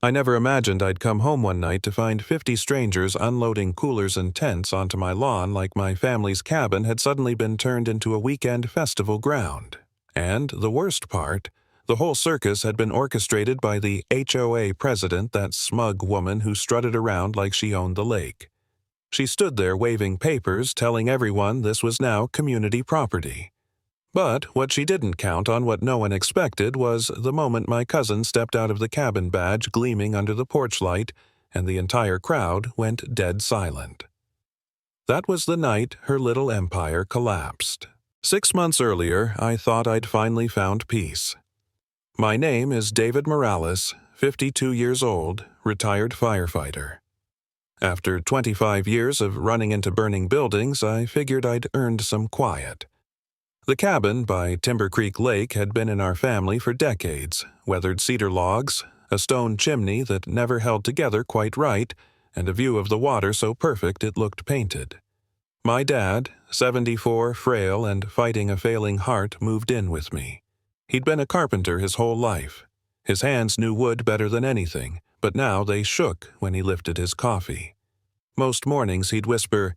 I never imagined I'd come home one night to find 50 strangers unloading coolers and tents onto my lawn like my family's cabin had suddenly been turned into a weekend festival ground. And the worst part, the whole circus had been orchestrated by the HOA president, that smug woman who strutted around like she owned the lake. She stood there waving papers, telling everyone this was now community property. But what she didn't count on, what no one expected, was the moment my cousin stepped out of the cabin badge gleaming under the porch light, and the entire crowd went dead silent. That was the night her little empire collapsed. 6 months earlier, I thought I'd finally found peace. My name is David Morales, 52 years old, retired firefighter. After 25 years of running into burning buildings, I figured I'd earned some quiet. The cabin by Timber Creek Lake had been in our family for decades, weathered cedar logs, a stone chimney that never held together quite right, and a view of the water so perfect it looked painted. My dad, 74, frail and fighting a failing heart, moved in with me. He'd been a carpenter his whole life. His hands knew wood better than anything, but now they shook when he lifted his coffee. Most mornings he'd whisper,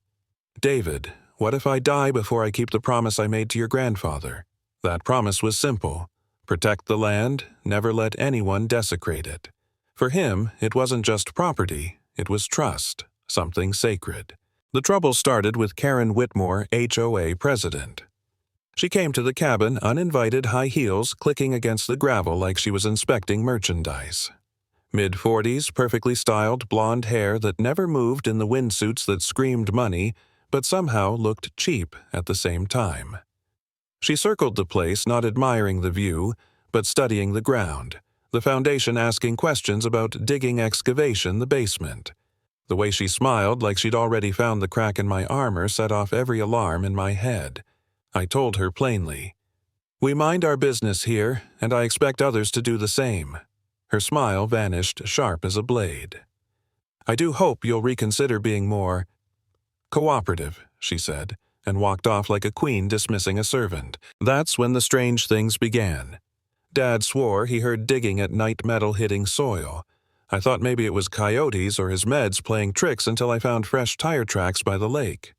"David, what if I die before I keep the promise I made to your grandfather?" That promise was simple. Protect the land, never let anyone desecrate it. For him, it wasn't just property, it was trust, something sacred. The trouble started with Karen Whitmore, HOA president. She came to the cabin uninvited, high heels clicking against the gravel like she was inspecting merchandise. Mid-40s, perfectly styled blonde hair that never moved in the windsuits that screamed money, but somehow looked cheap at the same time. She circled the place, not admiring the view, but studying the ground, the foundation asking questions about digging excavation, the basement. The way she smiled, like she'd already found the crack in my armor, set off every alarm in my head. I told her plainly, "We mind our business here, and I expect others to do the same." Her smile vanished sharp as a blade. "I do hope you'll reconsider being more cooperative," she said, and walked off like a queen dismissing a servant. That's when the strange things began. Dad swore he heard digging at night, metal hitting soil. I thought maybe it was coyotes or his meds playing tricks until I found fresh tire tracks by the lake.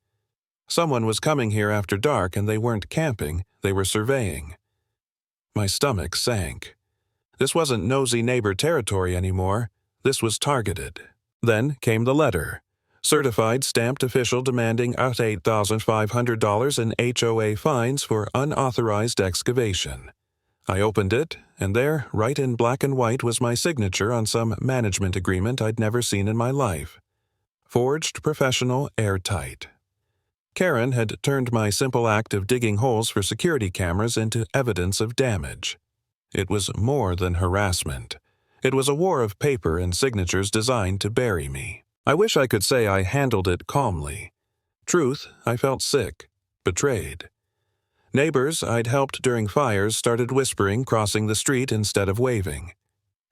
Someone was coming here after dark, and they weren't camping, they were surveying. My stomach sank. This wasn't nosy neighbor territory anymore. This was targeted. Then came the letter. Certified stamped official demanding out $8,500 in HOA fines for unauthorized excavation. I opened it, and there, right in black and white, was my signature on some management agreement I'd never seen in my life. Forged, professional, airtight. Karen had turned my simple act of digging holes for security cameras into evidence of damage. It was more than harassment. It was a war of paper and signatures designed to bury me. I wish I could say I handled it calmly. Truth, I felt sick, betrayed. Neighbors I'd helped during fires started whispering, crossing the street instead of waving.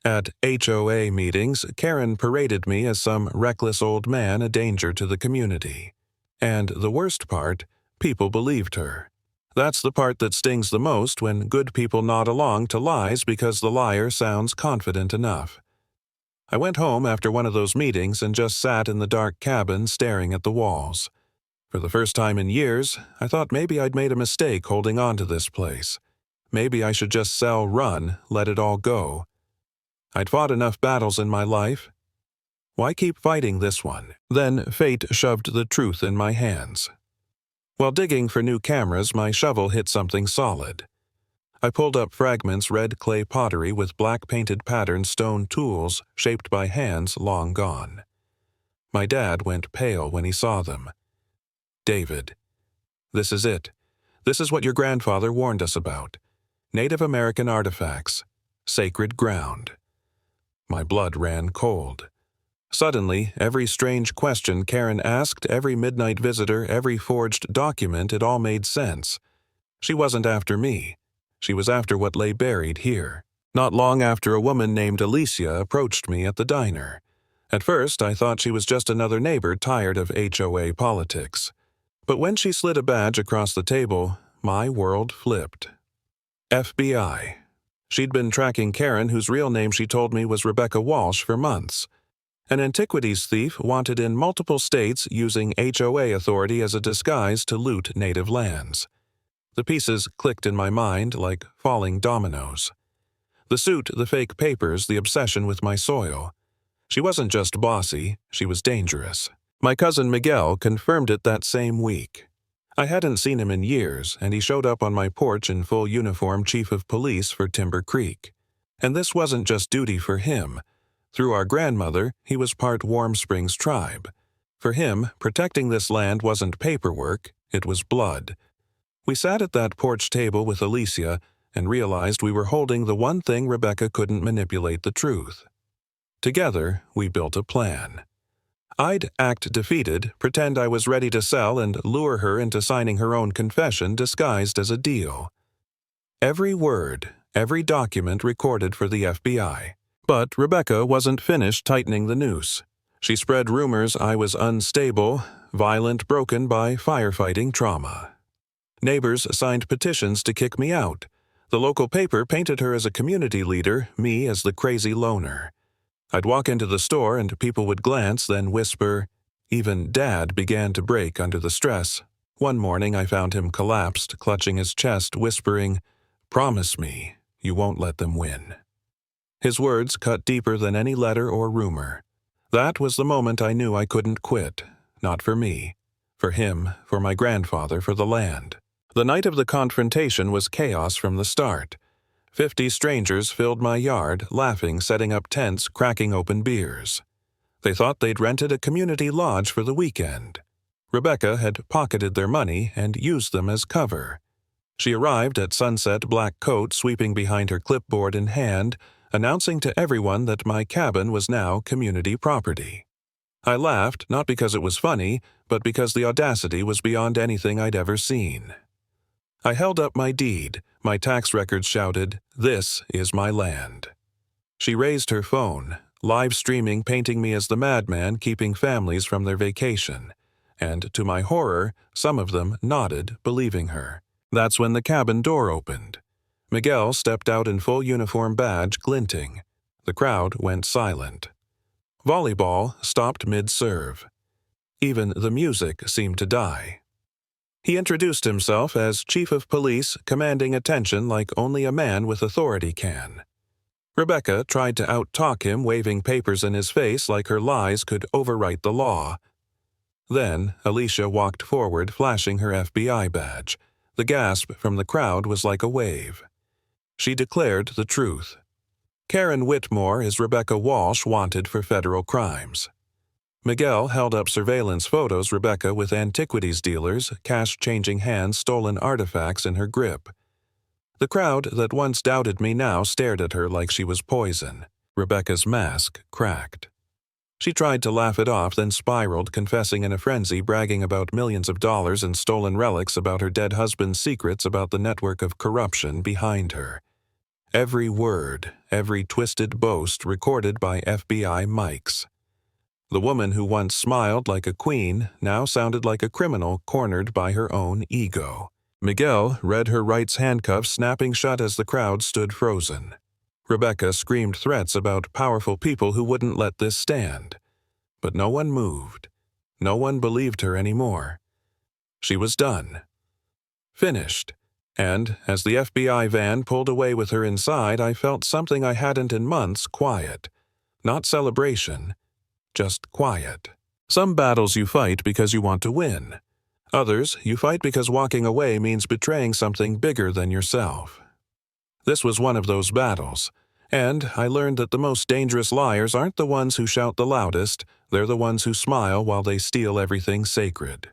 At HOA meetings, Karen paraded me as some reckless old man, a danger to the community. And the worst part, people believed her. That's the part that stings the most, when good people nod along to lies because the liar sounds confident enough. I went home after one of those meetings and just sat in the dark cabin staring at the walls. For the first time in years, I thought maybe I'd made a mistake holding on to this place. Maybe I should just sell, run, let it all go. I'd fought enough battles in my life. Why keep fighting this one? Then fate shoved the truth in my hands. While digging for new cameras, my shovel hit something solid. I pulled up fragments red clay pottery with black painted patterned stone tools shaped by hands long gone. My dad went pale when he saw them. "David, this is it. This is what your grandfather warned us about. Native American artifacts. Sacred ground." My blood ran cold. Suddenly, every strange question Karen asked, every midnight visitor, every forged document, it all made sense. She wasn't after me. She was after what lay buried here. Not long after, a woman named Alicia approached me at the diner. At first, I thought she was just another neighbor tired of HOA politics. But when she slid a badge across the table, my world flipped. FBI. She'd been tracking Karen, whose real name she told me was Rebecca Walsh, for months. An antiquities thief wanted in multiple states, using HOA authority as a disguise to loot native lands. The pieces clicked in my mind like falling dominoes. The suit, the fake papers, the obsession with my soil. She wasn't just bossy, she was dangerous. My cousin Miguel confirmed it that same week. I hadn't seen him in years, and he showed up on my porch in full uniform, chief of police for Timber Creek. And this wasn't just duty for him. Through our grandmother, he was part Warm Springs tribe. For him, protecting this land wasn't paperwork, it was blood. We sat at that porch table with Alicia and realized we were holding the one thing Rebecca couldn't manipulate: the truth. Together, we built a plan. I'd act defeated, pretend I was ready to sell, and lure her into signing her own confession disguised as a deal. Every word, every document recorded for the FBI. But Rebecca wasn't finished tightening the noose. She spread rumors I was unstable, violent, broken by firefighting trauma. Neighbors signed petitions to kick me out. The local paper painted her as a community leader, me as the crazy loner. I'd walk into the store and people would glance, then whisper. Even Dad began to break under the stress. One morning I found him collapsed, clutching his chest, whispering, "Promise me you won't let them win." His words cut deeper than any letter or rumor. That was the moment I knew I couldn't quit. Not for me. For him, for my grandfather, for the land. The night of the confrontation was chaos from the start. 50 strangers filled my yard, laughing, setting up tents, cracking open beers. They thought they'd rented a community lodge for the weekend. Rebecca had pocketed their money and used them as cover. She arrived at sunset, black coat sweeping behind her, clipboard in hand, announcing to everyone that my cabin was now community property. I laughed, not because it was funny, but because the audacity was beyond anything I'd ever seen. I held up my deed. My tax records shouted, "This is my land." She raised her phone, live streaming, painting me as the madman keeping families from their vacation. And to my horror, some of them nodded, believing her. That's when the cabin door opened. Miguel stepped out in full uniform, badge glinting. The crowd went silent. Volleyball stopped mid-serve. Even the music seemed to die. He introduced himself as chief of police, commanding attention like only a man with authority can. Rebecca tried to out-talk him, waving papers in his face like her lies could overwrite the law. Then Alicia walked forward, flashing her FBI badge. The gasp from the crowd was like a wave. She declared the truth. Karen Whitmore is Rebecca Walsh, wanted for federal crimes. Miguel held up surveillance photos, Rebecca with antiquities dealers, cash-changing hands, stolen artifacts in her grip. The crowd that once doubted me now stared at her like she was poison. Rebecca's mask cracked. She tried to laugh it off, then spiraled, confessing in a frenzy, bragging about millions of dollars and stolen relics, about her dead husband's secrets, about the network of corruption behind her. Every word, every twisted boast recorded by FBI mics. The woman who once smiled like a queen now sounded like a criminal cornered by her own ego. Miguel read her rights handcuffs snapping shut as the crowd stood frozen. Rebecca screamed threats about powerful people who wouldn't let this stand. But no one moved. No one believed her anymore. She was done. Finished. And as the FBI van pulled away with her inside, I felt something I hadn't in months: quiet. Not celebration. Just quiet. Some battles you fight because you want to win. Others you fight because walking away means betraying something bigger than yourself. This was one of those battles, and I learned that the most dangerous liars aren't the ones who shout the loudest, they're the ones who smile while they steal everything sacred.